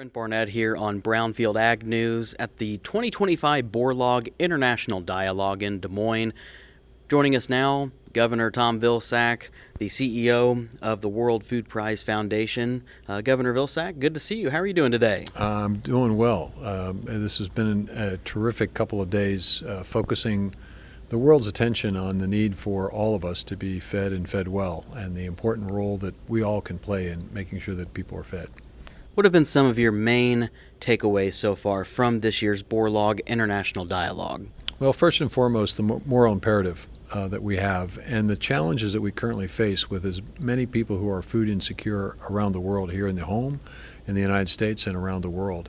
Brent Barnett here on Brownfield Ag News at the 2025 Borlaug International Dialogue in Des Moines. Joining us now, Governor Tom Vilsack, the CEO of the World Food Prize Foundation. Governor Vilsack, good to see you. How are you doing today? I'm doing well. This has been a terrific couple of days focusing the world's attention on the need for all of us to be fed and fed well, and the important role that we all can play in making sure that people are fed. What have been some of your main takeaways so far from this year's Borlaug International Dialogue? Well, first and foremost, the moral imperative that we have and the challenges that we currently face with as many people who are food insecure around the world, here in the home, in the United States, and around the world.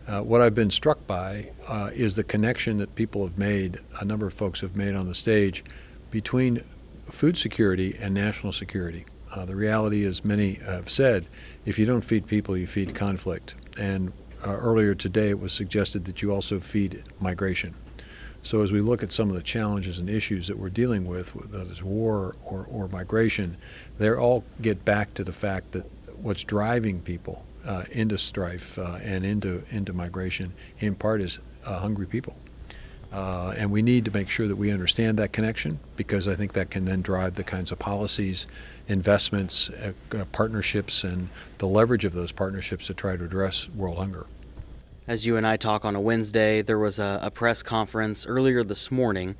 What I've been struck by is the connection that people have made, a number of folks have made on the stage, between food security and national security. The reality is, many have said, if you don't feed people, you feed conflict. And earlier today it was suggested that you also feed migration. So as we look at some of the challenges and issues that we're dealing with, whether it's war or migration, they all get back to the fact that what's driving people into strife and into migration, in part, is hungry people. And we need to make sure that we understand that connection, because I think that can then drive the kinds of policies, investments, partnerships, and the leverage of those partnerships to try to address world hunger. As you and I talk on a Wednesday, there was a press conference earlier this morning.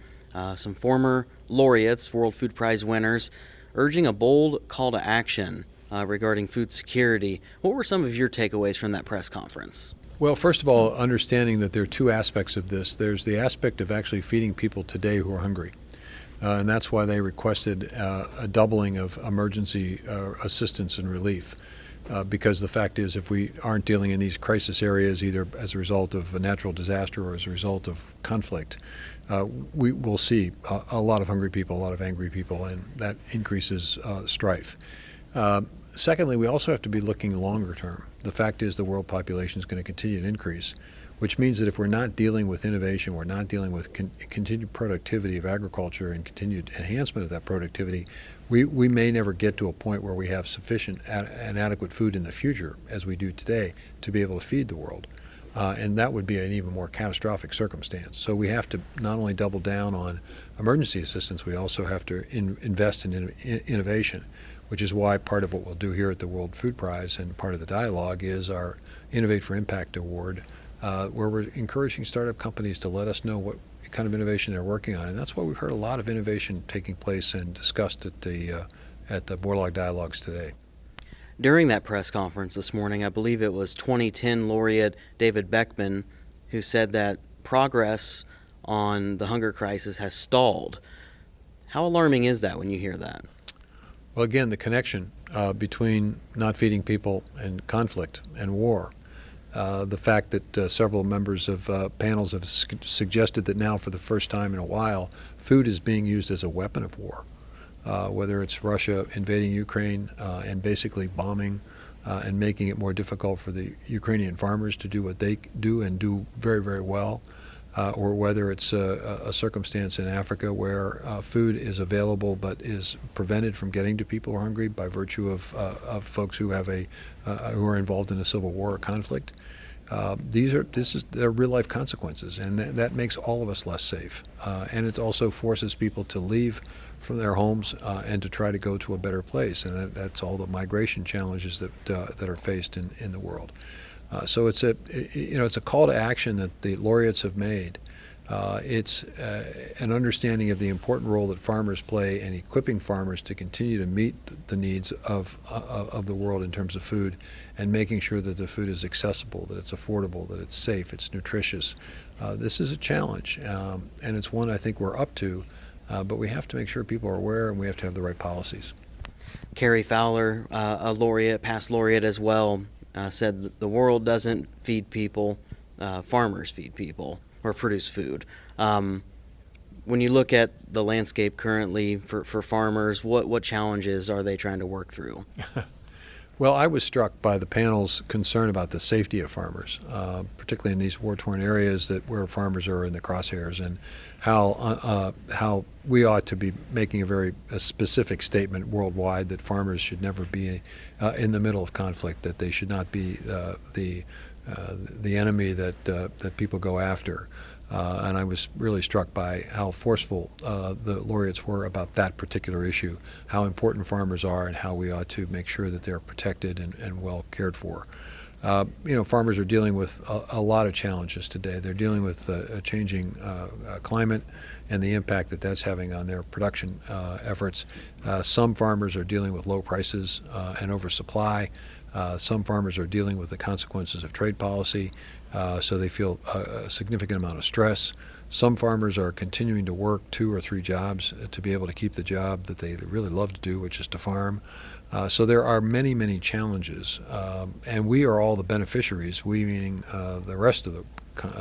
Some former laureates, World Food Prize winners, urging a bold call to action regarding food security. What were some of your takeaways from that press conference? Well, first of all, understanding that there are two aspects of this. There's the aspect of actually feeding people today who are hungry. And that's why they requested a doubling of emergency assistance and relief. Because the fact is, if we aren't dealing in these crisis areas, either as a result of a natural disaster or as a result of conflict, we will see a lot of hungry people, a lot of angry people, and that increases strife. Secondly, we also have to be looking longer term. The fact is, the world population is going to continue to increase, which means that if we're not dealing with innovation, we're not dealing with continued productivity of agriculture and continued enhancement of that productivity, we may never get to a point where we have sufficient and adequate food in the future, as we do today, to be able to feed the world. And that would be an even more catastrophic circumstance. So we have to not only double down on emergency assistance, we also have to invest in innovation, which is why part of what we'll do here at the World Food Prize and part of the dialogue is our Innovate for Impact Award, where we're encouraging startup companies to let us know what kind of innovation they're working on. And that's why we've heard a lot of innovation taking place and discussed at the Borlaug Dialogues today. During that press conference this morning, I believe it was 2010 laureate David Beckman who said that progress on the hunger crisis has stalled. How alarming is that when you hear that? Well, again, the connection between not feeding people and conflict and war. The fact that several members of panels have suggested that now, for the first time in a while, food is being used as a weapon of war. Whether it's Russia invading Ukraine and basically bombing and making it more difficult for the Ukrainian farmers to do what they do and do very, very well, or whether it's a circumstance in Africa where food is available but is prevented from getting to people who are hungry by virtue of folks who have who are involved in a civil war or conflict. They're real life consequences, and that makes all of us less safe. And it also forces people to leave from their homes and to try to go to a better place, and that's all the migration challenges that are faced in the world. So it's a call to action that the laureates have made. It's an understanding of the important role that farmers play in equipping farmers to continue to meet the needs of the world in terms of food, and making sure that the food is accessible, that it's affordable, that it's safe, it's nutritious. This is a challenge, and it's one I think we're up to, but we have to make sure people are aware, and we have to have the right policies. Carrie Fowler, a laureate, past laureate as well, said that the world doesn't feed people, farmers feed people or produce food. When you look at the landscape currently for farmers, what challenges are they trying to work through? Well, I was struck by the panel's concern about the safety of farmers, particularly in these war-torn areas where farmers are in the crosshairs, and how we ought to be making a specific statement worldwide that farmers should never be in the middle of conflict, that they should not be the the enemy that people go after. And I was really struck by how forceful the laureates were about that particular issue, how important farmers are and how we ought to make sure that they're protected and well cared for. Farmers are dealing with a lot of challenges today. They're dealing with a changing climate and the impact that that's having on their production efforts. Some farmers are dealing with low prices and oversupply. Some farmers are dealing with the consequences of trade policy, so they feel a significant amount of stress. Some farmers are continuing to work 2 or 3 jobs to be able to keep the job that they really love to do, which is to farm. So there are many, many challenges, and we are all the beneficiaries. We, meaning the rest of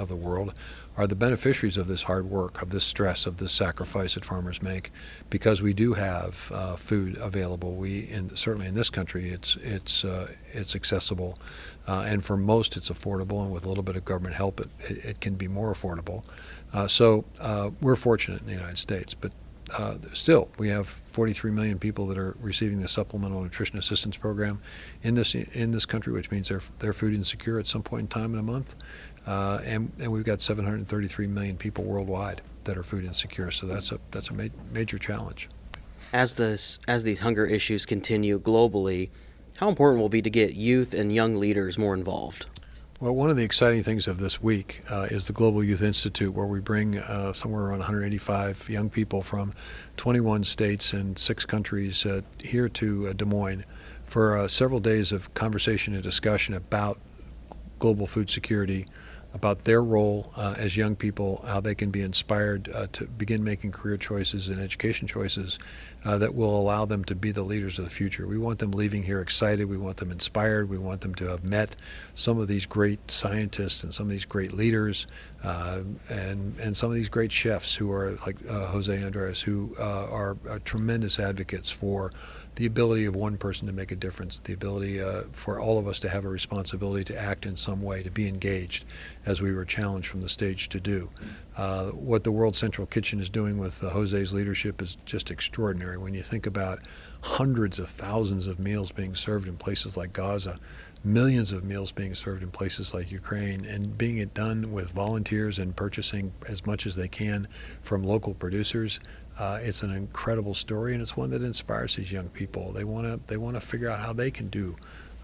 the world, are the beneficiaries of this hard work, of this stress, of this sacrifice that farmers make, because we do have food available. Certainly in this country, it's accessible, and for most it's affordable, and with a little bit of government help, it can be more affordable. So we're fortunate in the United States, but still, we have 43 million people that are receiving the Supplemental Nutrition Assistance Program in this country, which means they're food insecure at some point in time in a month, and we've got 733 million people worldwide that are food insecure. So that's a major challenge. As these hunger issues continue globally, how important will it be to get youth and young leaders more involved? Well, one of the exciting things of this week is the Global Youth Institute, where we bring somewhere around 185 young people from 21 states and 6 countries here to Des Moines for several days of conversation and discussion about global food security, about their role as young people, how they can be inspired to begin making career choices and education choices that will allow them to be the leaders of the future. We want them leaving here excited. We want them inspired. We want them to have met some of these great scientists and some of these great leaders and some of these great chefs who are like Jose Andres, who are tremendous advocates for the ability of one person to make a difference, the ability for all of us to have a responsibility to act in some way, to be engaged, as we were challenged from the stage to do. What the World Central Kitchen is doing with Jose's leadership is just extraordinary. When you think about hundreds of thousands of meals being served in places like Gaza, millions of meals being served in places like Ukraine, and being it done with volunteers and purchasing as much as they can from local producers, it's an incredible story, and it's one that inspires these young people. They want to figure out how they can do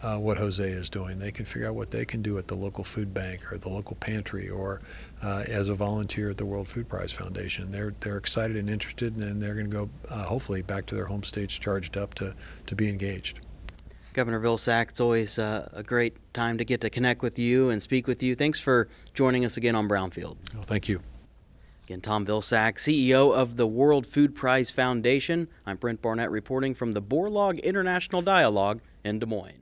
what Jose is doing. They can figure out what they can do at the local food bank or the local pantry or as a volunteer at the World Food Prize Foundation. They're excited and interested, and they're going to go hopefully back to their home states charged up to be engaged. Governor Vilsack, it's always a great time to get to connect with you and speak with you. Thanks for joining us again on Brownfield. Well, thank you. Again, Tom Vilsack, CEO of the World Food Prize Foundation. I'm Brent Barnett reporting from the Borlaug International Dialogue in Des Moines.